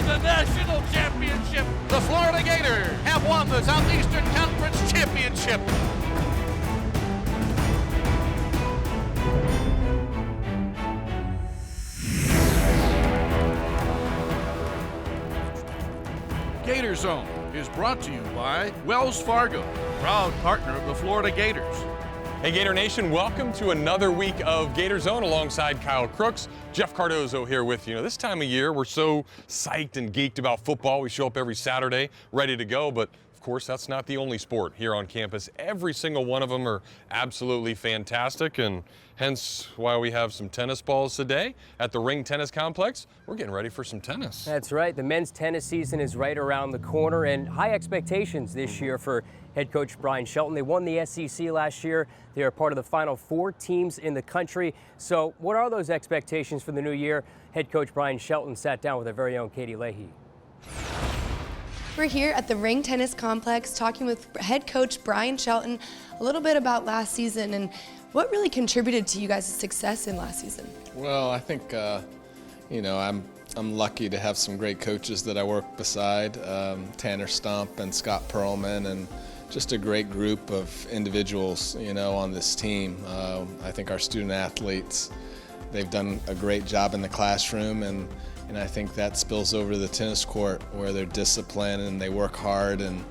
the national championship. The Florida Gators have won the Southeastern Conference Championship. GatorZone is brought to you by Wells Fargo, proud partner of the Florida Gators. Hey Gator Nation, welcome to another week of GatorZone alongside Kyle Crooks. Jeff Cardozo here with you. This time of year, we're so psyched and geeked about football. We show up every Saturday ready to go, but of course, that's not the only sport here on campus. Every single one of them are absolutely fantastic, and hence why we have some tennis balls today at the Ring Tennis Complex. We're getting ready for some tennis. That's right. The men's tennis season is right around the corner, and high expectations this year for head coach Brian Shelton. They won the SEC last year. They are part of the final 4 teams in the country. So what are those expectations for the new year? Head coach Brian Shelton sat down with our very own Katie Leahy. We're here at the Ring Tennis Complex talking with head coach Brian Shelton a little bit about last season and what really contributed to you guys' success in last season. Well, I think, I'm lucky to have some great coaches that I work beside, Tanner Stump and Scott Perlman, and just a great group of individuals, on this team. I think our student athletes, they've done a great job in the classroom, and I think that spills over to the tennis court where they're disciplined and they work hard. And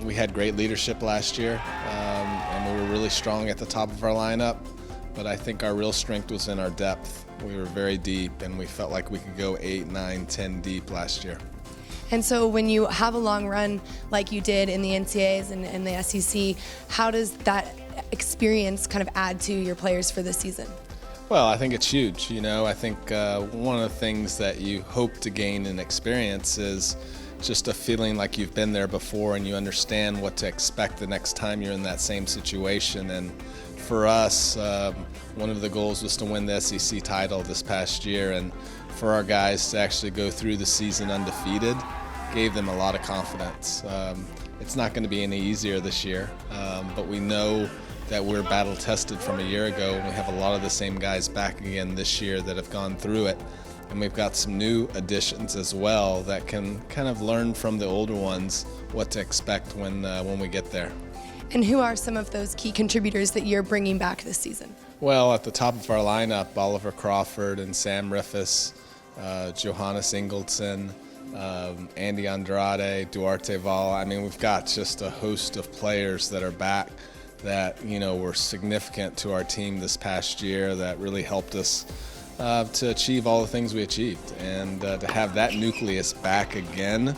we had great leadership last year, and we were really strong at the top of our lineup. But I think our real strength was in our depth. We were very deep, and we felt like we could go 8, 9, 10 deep last year. And so when you have a long run like you did in the NCAAs and the SEC, how does that experience kind of add to your players for this season? Well, I think it's huge. I think one of the things that you hope to gain in experience is just a feeling like you've been there before and you understand what to expect the next time you're in that same situation. And for us, one of the goals was to win the SEC title this past year, and for our guys to actually go through the season undefeated gave them a lot of confidence. It's not going to be any easier this year, but we know that we're battle tested from a year ago, and we have a lot of the same guys back again this year that have gone through it. And we've got some new additions as well that can kind of learn from the older ones what to expect when we get there. And who are some of those key contributors that you're bringing back this season? Well, at the top of our lineup, Oliver Crawford and Sam Riffus, Johannes Ingolson, Andy Andrade, Duarte Val. I mean, we've got just a host of players that are back that were significant to our team this past year, that really helped us to achieve all the things we achieved. And to have that nucleus back again,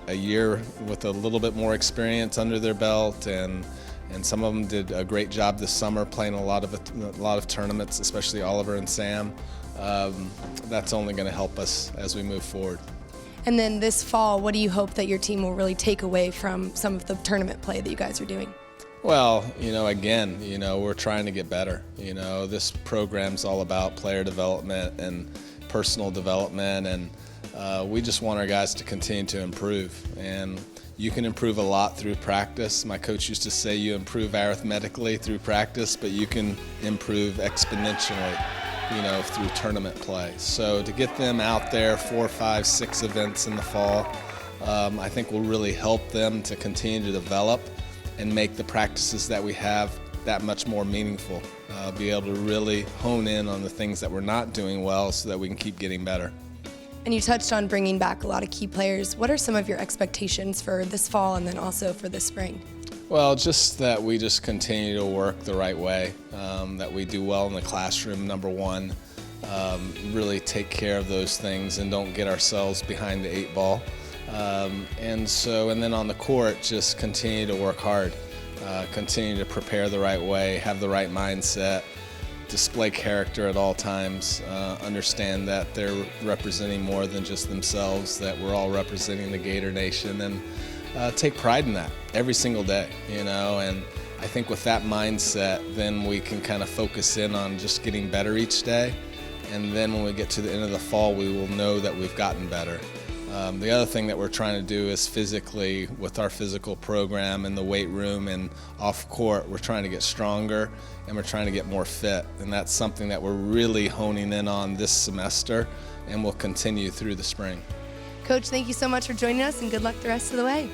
a year with a little bit more experience under their belt, and some of them did a great job this summer playing a lot of tournaments, especially Oliver and Sam. That's only going to help us as we move forward. And then this fall, what do you hope that your team will really take away from some of the tournament play that you guys are doing? Well, again, we're trying to get better. This program's all about player development and personal development, and we just want our guys to continue to improve. And you can improve a lot through practice. My coach used to say you improve arithmetically through practice, but you can improve exponentially, through tournament play. So to get them out there 4, 5, 6 events in the fall, I think will really help them to continue to develop and make the practices that we have that much more meaningful. Be able to really hone in on the things that we're not doing well so that we can keep getting better. And you touched on bringing back a lot of key players. What are some of your expectations for this fall and then also for this spring? Well, just that we just continue to work the right way, that we do well in the classroom, number one, really take care of those things and don't get ourselves behind the 8 ball. And then on the court, just continue to work hard, continue to prepare the right way, have the right mindset, display character at all times, understand that they're representing more than just themselves, that we're all representing the Gator Nation, and take pride in that every single day, and I think with that mindset, then we can kind of focus in on just getting better each day, and then when we get to the end of the fall, we will know that we've gotten better. The other thing that we're trying to do is physically, with our physical program in the weight room and off court, we're trying to get stronger and we're trying to get more fit. And that's something that we're really honing in on this semester and will continue through the spring. Coach, thank you so much for joining us and good luck the rest of the way.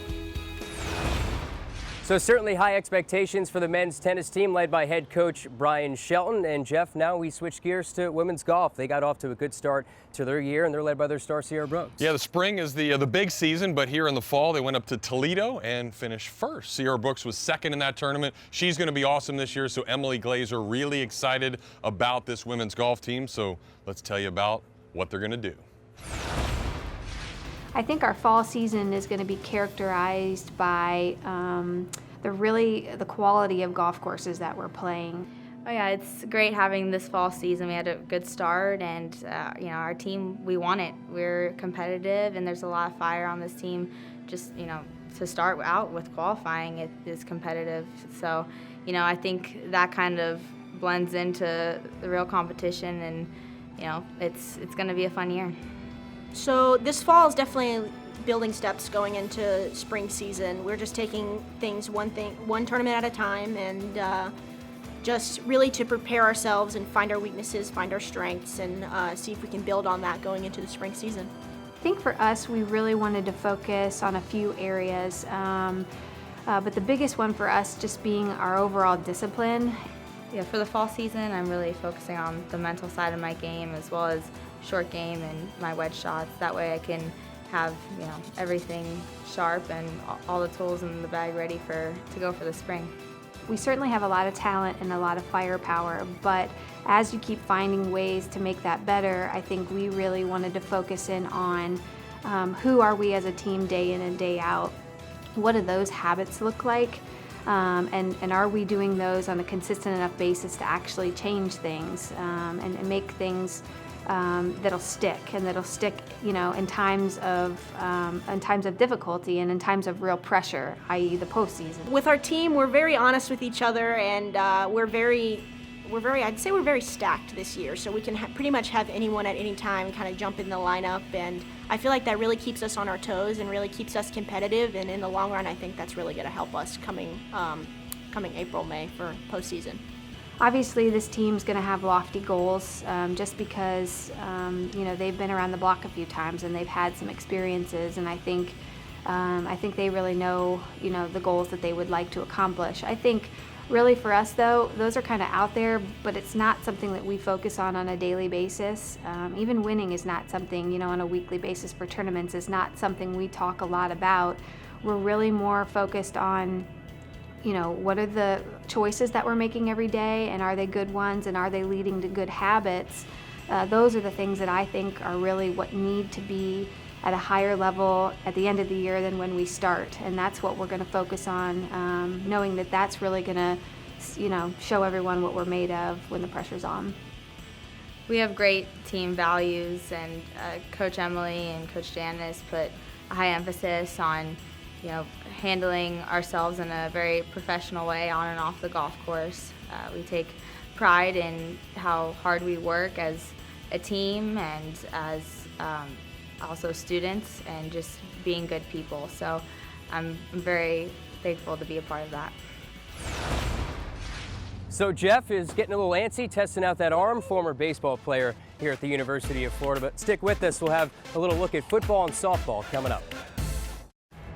So certainly high expectations for the men's tennis team led by head coach Brian Shelton. And Jeff, now we switch gears to women's golf. They got off to a good start to their year and they're led by their star Sierra Brooks. Yeah, the spring is the big season, but here in the fall they went up to Toledo and finished first. Sierra Brooks was second in that tournament. She's going to be awesome this year, so Emily Glazer really excited about this women's golf team. So let's tell you about what they're going to do. I think our fall season is going to be characterized by the quality of golf courses that we're playing. Oh yeah, it's great having this fall season. We had a good start, and our team, we want it. We're competitive, and there's a lot of fire on this team. Just to start out with qualifying, it is competitive. So I think that kind of blends into the real competition, and it's going to be a fun year. So this fall is definitely building steps going into spring season. We're just taking things one tournament at a time, and just really to prepare ourselves and find our weaknesses, find our strengths, and see if we can build on that going into the spring season. I think for us, we really wanted to focus on a few areas, but the biggest one for us just being our overall discipline. Yeah, for the fall season, I'm really focusing on the mental side of my game as well as short game and my wedge shots. That way I can have everything sharp and all the tools in the bag ready to go for the spring. We certainly have a lot of talent and a lot of firepower, but as you keep finding ways to make that better, I think we really wanted to focus in on who are we as a team day in and day out. What do those habits look like? And are we doing those on a consistent enough basis to actually change things and make things that'll stick in times of difficulty and in times of real pressure, i.e. the postseason. With our team, we're very honest with each other, and I'd say we're very stacked this year, so we can pretty much have anyone at any time kind of jump in the lineup, and I feel like that really keeps us on our toes and really keeps us competitive, and in the long run I think that's really going to help us coming April, May for postseason. Obviously this team's going to have lofty goals just because they've been around the block a few times and they've had some experiences, and I think they really know the goals that they would like to accomplish. I think really for us though, those are kind of out there, but it's not something that we focus on a daily basis. Even winning is not something, on a weekly basis for tournaments is not something we talk a lot about. We're really more focused on, what are the choices that we're making every day, and are they good ones, and are they leading to good habits? Those are the things that I think are really what need to be at a higher level at the end of the year than when we start, and that's what we're going to focus on, knowing that that's really going to show everyone what we're made of when the pressure's on. We have great team values, and Coach Emily and Coach Janice put a high emphasis on handling ourselves in a very professional way on and off the golf course. We take pride in how hard we work as a team and as also students, and just being good people. So I'm very thankful to be a part of that. So Jeff is getting a little antsy, testing out that arm, former baseball player here at the University of Florida. But stick with us, we'll have a little look at football and softball coming up.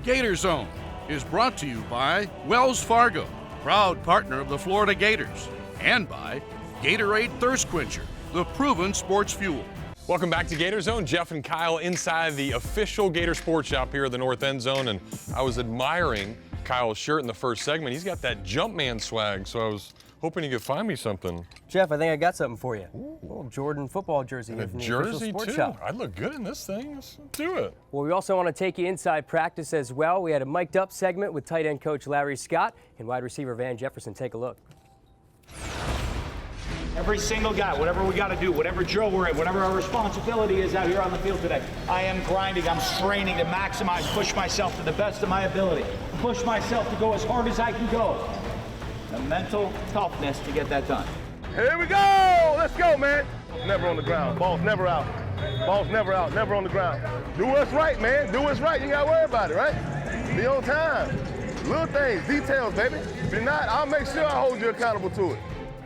GatorZone is brought to you by Wells Fargo, proud partner of the Florida Gators, and by Gatorade Thirst Quencher, the proven sports fuel. Welcome back to GatorZone. Jeff and Kyle inside the official Gator Sports Shop here at the North End Zone, and I was admiring Kyle's shirt in the first segment. He's got that Jumpman swag, so I was hoping you could find me something. Jeff, I think I got something for you. Ooh. A little Jordan football jersey. And a from the jersey sports too. shop. I'd look good in this thing. Let's do it. Well, we also want to take you inside practice as well. We had a mic'd up segment with tight end coach Larry Scott and wide receiver Van Jefferson. Take a look. Every single guy, whatever we got to do, whatever drill we're in, whatever our responsibility is out here on the field today, I am grinding, I'm straining to maximize, push myself to the best of my ability, push myself to go as hard as I can go. The mental toughness to get that done. Here we go! Let's go, man. Never on the ground. Ball's never out. Ball's never out, never on the ground. Do what's right, man. Do what's right. You ain't got to worry about it, right? Be on time. Little things, details, baby. If you're not, I'll make sure I hold you accountable to it.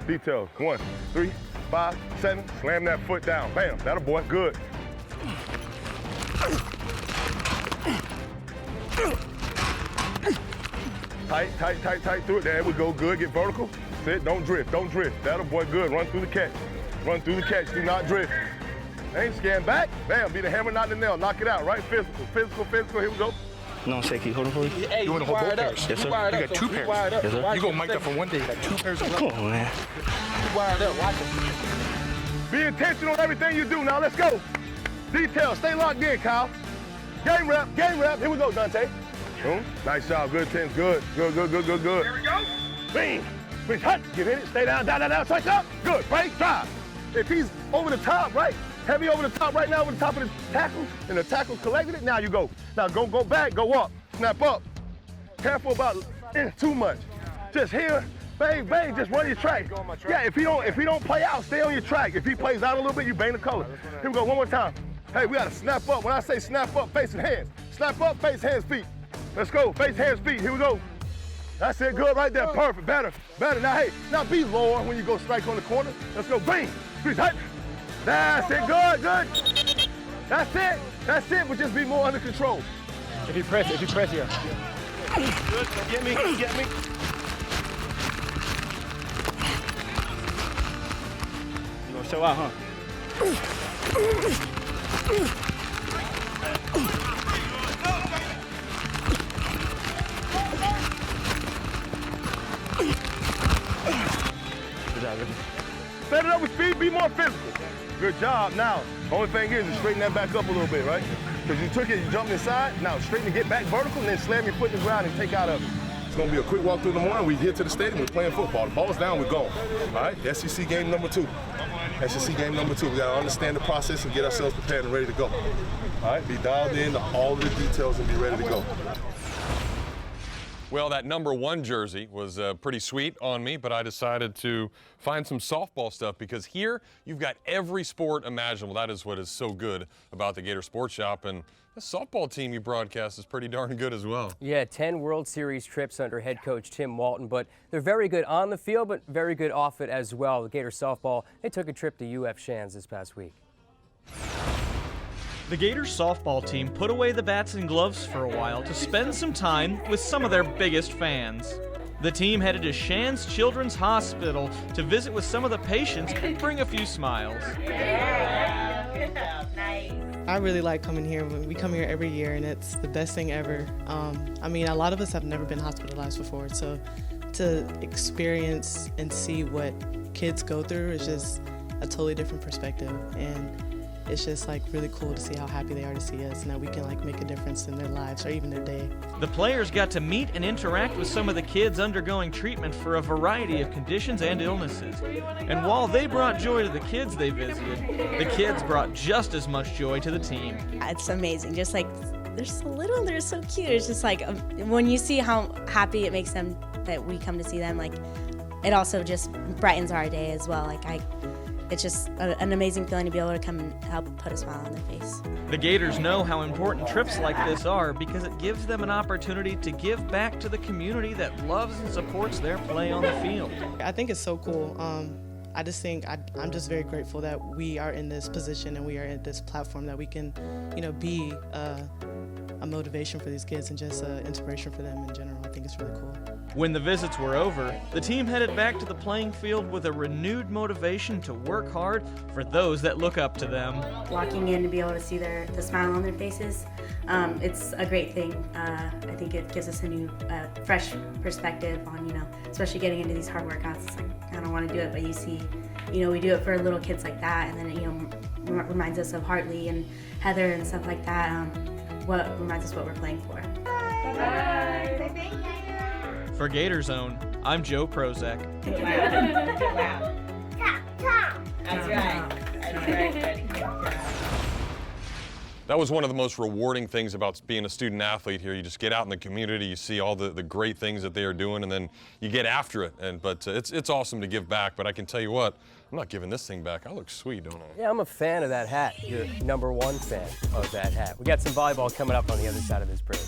Details. 1, 3, 5, 7. Slam that foot down. Bam. That'll boy. Good. Tight, tight, tight, tight through it. There we go. Good. Get vertical. Sit. Don't drift. Don't drift. That'll boy. Good. Run through the catch. Run through the catch. Do not drift. Ain't scan back. Bam. Be the hammer, not the nail. Knock it out. Right. Physical. Physical. Physical. Here we go. No, say, can you hold him for me? Hey, you want to hold both pairs? Yes, sir. You got 2 pairs. Yes, sir. You gonna make that for one day. You got 2 pairs of Come on, man. You wired up. Watch it. Be intentional on everything you do. Now let's go. Detail. Stay locked in, Kyle. Game rep. Game rep. Here we go, Dante. Boom. Nice job. Good, 10. Good. Good, good, good, good, good. Here we go. Bing. Bing. Hut. Get in it. Stay down, down, down, down. Switch up. Good. Right. Drive. If he's over the top, right? Heavy over the top right now over the top of the tackle, and the tackle's collected it, now you go. Now go back, go up. Snap up. Careful about too much. Just here, bang, bang, just run your track. Yeah, if he don't play out, stay on your track. If he plays out a little bit, you bang the color. Here we go, one more time. Hey, we gotta snap up. When I say snap up, face and hands. Snap up, face, hands, feet. Let's go, face, hands, feet. Here we go. That's it, good right there, perfect, better. Now, hey, now be lower when you go strike on the corner. Let's go, bang, squeeze, hut. That's it, good. That's it, but just be more under control. If you press here. Good, get me. You gonna show out, huh? Good job, Ricky. Set it up with speed, be more physical. Good job. Now, only thing is straighten that back up a little bit, right? Because you took it, you jumped inside. Now straighten it, get back vertical, and then slam your foot in the ground and take out of it. It's going to be a quick walk through the morning. We get to the stadium, we're playing football. The ball's down, we're going. All right, SEC game number 2. SEC game number 2. We got to understand the process and get ourselves prepared and ready to go. All right, be dialed in to all of the details and be ready to go. Well, that number 1 jersey was pretty sweet on me, but I decided to find some softball stuff because here you've got every sport imaginable. That is what is so good about the Gator Sports Shop, and the softball team you broadcast is pretty darn good as well. Yeah, 10 World Series trips under head coach Tim Walton, but they're very good on the field, but very good off it as well. The Gator softball, they took a trip to UF Shands this past week. The Gators softball team put away the bats and gloves for a while to spend some time with some of their biggest fans. The team headed to Shands Children's Hospital to visit with some of the patients and bring a few smiles. I really like coming here. We come here every year and it's the best thing ever. I mean, a lot of us have never been hospitalized before, so to experience and see what kids go through is just a totally different perspective, and it's just like really cool to see how happy they are to see us and that we can like make a difference in their lives or even their day. The players got to meet and interact with some of the kids undergoing treatment for a variety of conditions and illnesses. And while they brought joy to the kids they visited, the kids brought just as much joy to the team. It's amazing. Just like they're so little, they're so cute. It's just like when you see how happy it makes them that we come to see them, like it also just brightens our day as well. It's just an amazing feeling to be able to come and help put a smile on their face. The Gators know how important trips like this are because it gives them an opportunity to give back to the community that loves and supports their play on the field. I think it's so cool. I just think I'm just very grateful that we are in this position and we are at this platform that we can, be a motivation for these kids and just an inspiration for them in general. I think it's really cool. When the visits were over, the team headed back to the playing field with a renewed motivation to work hard for those that look up to them. Walking in to be able to see the smile on their faces, it's a great thing. I think it gives us a new, fresh perspective on, especially getting into these hard workouts. It's like, I don't want to do it, but you see, we do it for little kids like that, and then it, reminds us of Hartley and Heather and stuff like that. What reminds us what we're playing for. Bye. Bye. For GatorZone, I'm Joe Prozek. Good wow. That's right. That was one of the most rewarding things about being a student athlete here. You just get out in the community, you see all the great things that they are doing, and then you get after it. But it's awesome to give back. But I can tell you what, I'm not giving this thing back. I look sweet, don't I? Yeah, I'm a fan of that hat. You're #1 fan of that hat. We got some volleyball coming up on the other side of this break.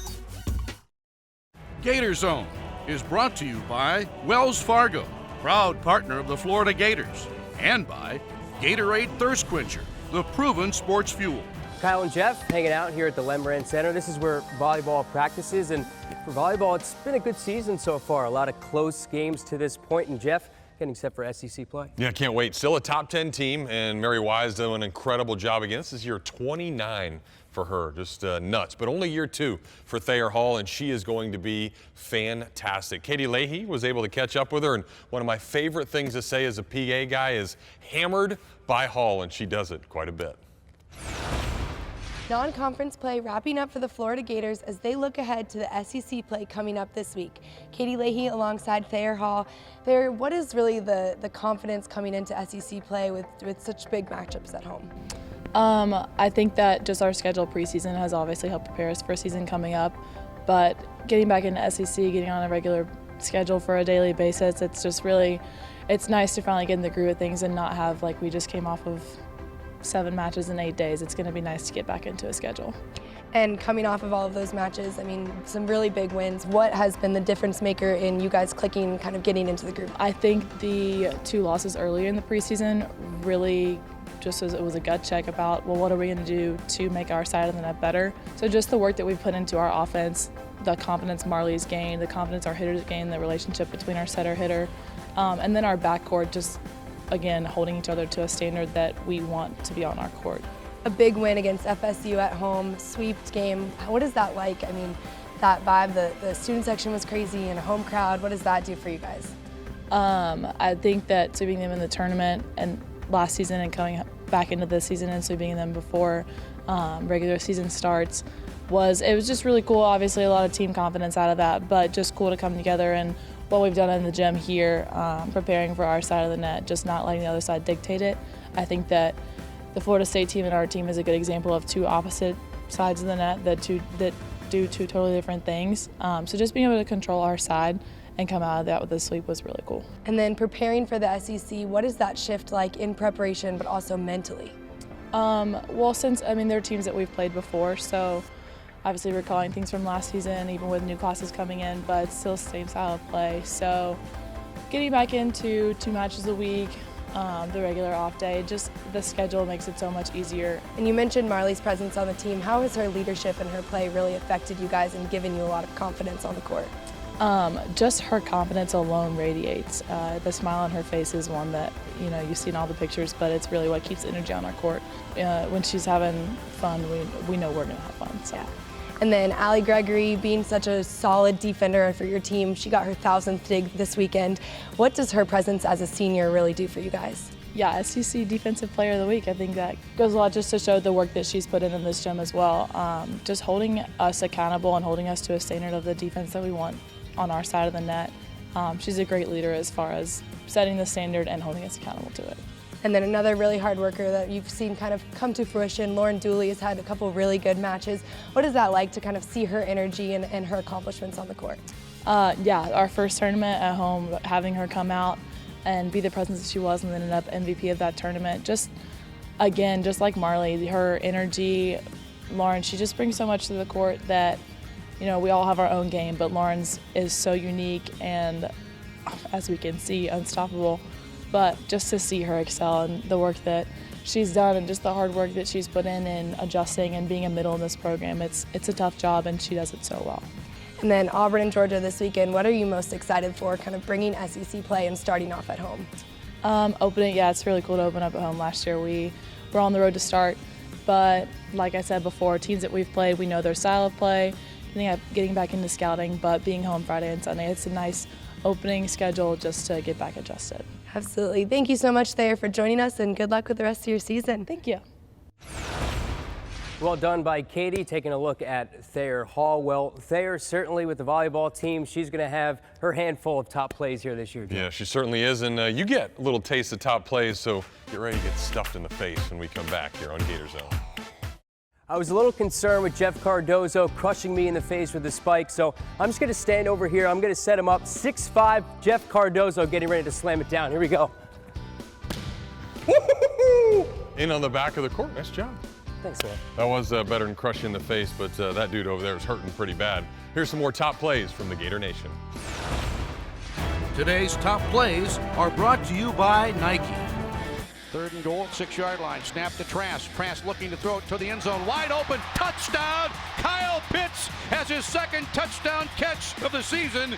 GatorZone is brought to you by Wells Fargo, proud partner of the Florida Gators, and by Gatorade Thirst Quencher, the proven sports fuel. Kyle and Jeff hanging out here at the Lembrand Center. This is where volleyball practices, and for volleyball, it's been a good season so far. A lot of close games to this point, and Jeff, getting set for SEC play. Yeah, can't wait. Still a top 10 team, and Mary Wise doing an incredible job again. This is year 29 for her, just nuts. But only year 2 for Thayer Hall, and she is going to be fantastic. Katie Leahy was able to catch up with her, and one of my favorite things to say as a PA guy is hammered by Hall, and she does it quite a bit. Non-conference play wrapping up for the Florida Gators as they look ahead to the SEC play coming up this week. Katie Leahy alongside Thayer Hall. Thayer, what is really the confidence coming into SEC play with such big matchups at home? I think that just our schedule preseason has obviously helped prepare us for a season coming up, but getting back into SEC, getting on a regular schedule for a daily basis, it's just really, it's nice to finally get in the groove of things and not have, like, we just came off of 7 matches in 8 days. It's going to be nice to get back into a schedule. And coming off of all of those matches, I mean, some really big wins. What has been the difference maker in you guys clicking, kind of getting into the group? I think the 2 losses earlier in the preseason really just it was a gut check about, well, what are we going to do to make our side of the net better? So just the work that we've put into our offense, the confidence Marley's gained, the confidence our hitters gained, the relationship between our setter-hitter, and then our backcourt just, again, holding each other to a standard that we want to be on our court. A big win against FSU at home, sweeped game. What is that like? I mean, that vibe, the student section was crazy and a home crowd. What does that do for you guys? I think that sweeping them in the tournament and last season and coming back into this season and sweeping them before regular season starts it was just really cool. Obviously a lot of team confidence out of that, but just cool to come together and what we've done in the gym here, preparing for our side of the net, just not letting the other side dictate it. I think that the Florida State team and our team is a good example of 2 opposite sides of the net that do 2 totally different things. So just being able to control our side and come out of that with a sweep was really cool. And then preparing for the SEC, what is that shift like in preparation but also mentally? Well, since, I mean, they're teams that we've played before, so obviously recalling things from last season, even with new classes coming in, but it's still the same style of play. So getting back into 2 matches a week, the regular off day, just the schedule makes it so much easier. And you mentioned Marley's presence on the team. How has her leadership and her play really affected you guys and given you a lot of confidence on the court? Just her confidence alone radiates. The smile on her face is one that, you know, you see in all the pictures, but it's really what keeps the energy on our court. When she's having fun, we know we're going to have fun. So. Yeah. And then Gregory, being such a solid defender for your team, she got her 1,000th dig this weekend. What does her presence as a senior really do for you guys? Yeah, SEC Defensive Player of the Week. I think that goes a lot just to show the work that she's put in this gym as well. Just holding us accountable and holding us to a standard of the defense that we want on our side of the net. She's a great leader as far as setting the standard and holding us accountable to it. And then another really hard worker that you've seen kind of come to fruition, Lauren Dooley, has had a couple really good matches. What is that like to kind of see her energy and her accomplishments on the court? Yeah, our first tournament at home, having her come out and be the presence that she was and then ended up MVP of that tournament. Just, again, just like Marley, her energy, Lauren, she just brings so much to the court that, you know, we all have our own game, but Lauren's is so unique and, as we can see, unstoppable. But just to see her excel and the work that she's done and just the hard work that she's put in adjusting and being a middle in this program, it's a tough job and she does it so well. And then Auburn and Georgia this weekend, what are you most excited for, kind of bringing SEC play and starting off at home? Yeah, it's really cool to open up at home. Last year we were on the road to start, but like I said before, teams that we've played, we know their style of play, getting back into scouting, but being home Friday and Sunday, it's a nice opening schedule just to get back adjusted. Absolutely. Thank you so much, Thayer, for joining us, and good luck with the rest of your season. Thank you. Well done by Katie, taking a look at Thayer Hall. Well, Thayer certainly with the volleyball team, she's going to have her handful of top plays here this year. Yeah, she certainly is, and you get a little taste of top plays, so get ready to get stuffed in the face when we come back here on GatorZone. I was a little concerned with Jeff Cardozo crushing me in the face with the spike, so I'm just going to stand over here. I'm going to set him up. 6'5", Jeff Cardozo getting ready to slam it down. Here we go. Woo-hoo-hoo! In on the back of the court. Nice job. Thanks, man. That was better than crushing in the face, but that dude over there is hurting pretty bad. Here's some more top plays from the Gator Nation. Today's top plays are brought to you by Nike. 3rd and goal, 6-yard line. Snap to Trask. Trask looking to throw it to the end zone. Wide open. Touchdown. Kyle Pitts has his 2nd touchdown catch of the season.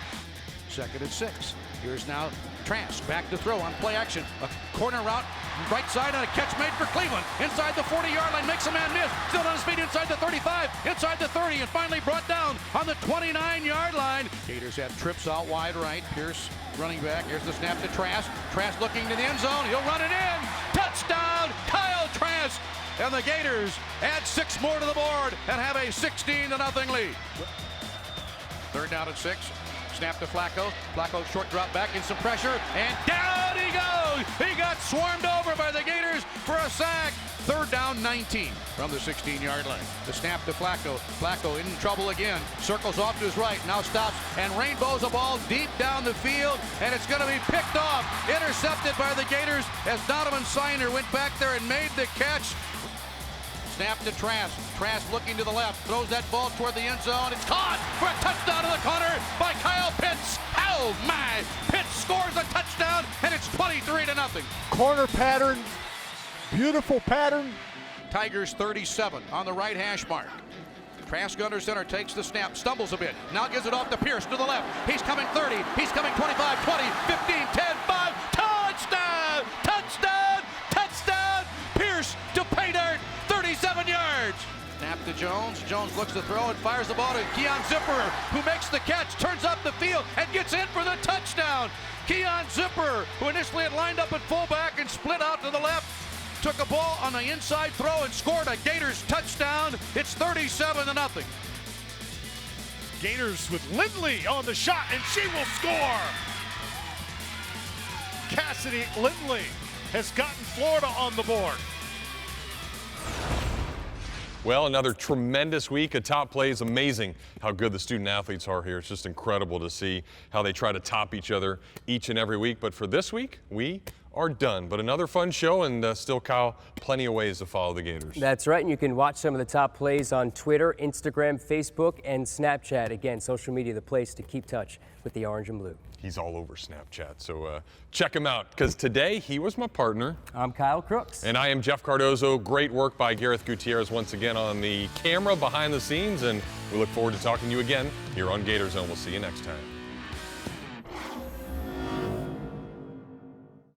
2nd and 6. Here's now Trask back to throw on play action. A corner route, right side, and a catch made for Cleveland. Inside the 40-yard line, makes a man miss. Still on his feet inside the 35, inside the 30, and finally brought down on the 29-yard line. Gators have trips out wide right. Pierce running back. Here's the snap to Trask. Trask looking to the end zone. He'll run it in. Touchdown, Kyle Trask. And the Gators add 6 more to the board and have a 16-0 lead. 3rd down and 6. Snap to Flacco. Flacco short drop back in some pressure, and down he goes. He got swarmed over by the Gators for a sack. 3rd down, 19 from the 16-yard line. The snap to Flacco. Flacco in trouble again. Circles off to his right, now stops and rainbows a ball deep down the field, and it's going to be picked off. Intercepted by the Gators as Donovan Siner went back there and made the catch. Snap to Trask. Trask looking to the left. Throws that ball toward the end zone. It's caught for a touchdown to the corner by Kyle Pitts. Oh my! Pitts scores a touchdown, and it's 23-0. Corner pattern. Beautiful pattern. Tigers 37 on the right hash mark. Trask under center, takes the snap, stumbles a bit. Now gives it off to Pierce to the left. He's coming 30. He's coming 25, 20, 15, 10, 5. Touchdown! Touchdown! Touchdown! Pierce to pay dirt. 37 yards. Snap to Jones. Jones looks to throw and fires the ball to Keon Zipper, who makes the catch, turns up the field, and gets in for the touchdown. Keon Zipper, who initially had lined up at fullback and split out to the left, took a ball on the inside throw and scored a Gators touchdown. It's 37-0. Gators with Lindley on the shot, and she will score. Cassidy Lindley has gotten Florida on the board. Well, another tremendous week of top plays. Amazing how good the student athletes are here. It's just incredible to see how they try to top each other each and every week. But for this week, we are done. But another fun show, and still, Kyle, plenty of ways to follow the Gators. That's right, and you can watch some of the top plays on Twitter, Instagram, Facebook, and Snapchat. Again, social media, the place to keep touch with the orange and blue. He's all over Snapchat, so check him out, because today he was my partner. I'm Kyle Crooks. And I am Jeff Cardozo. Great work by Gareth Gutierrez once again on the camera behind the scenes, and we look forward to talking to you again here on GatorZone. We'll see you next time.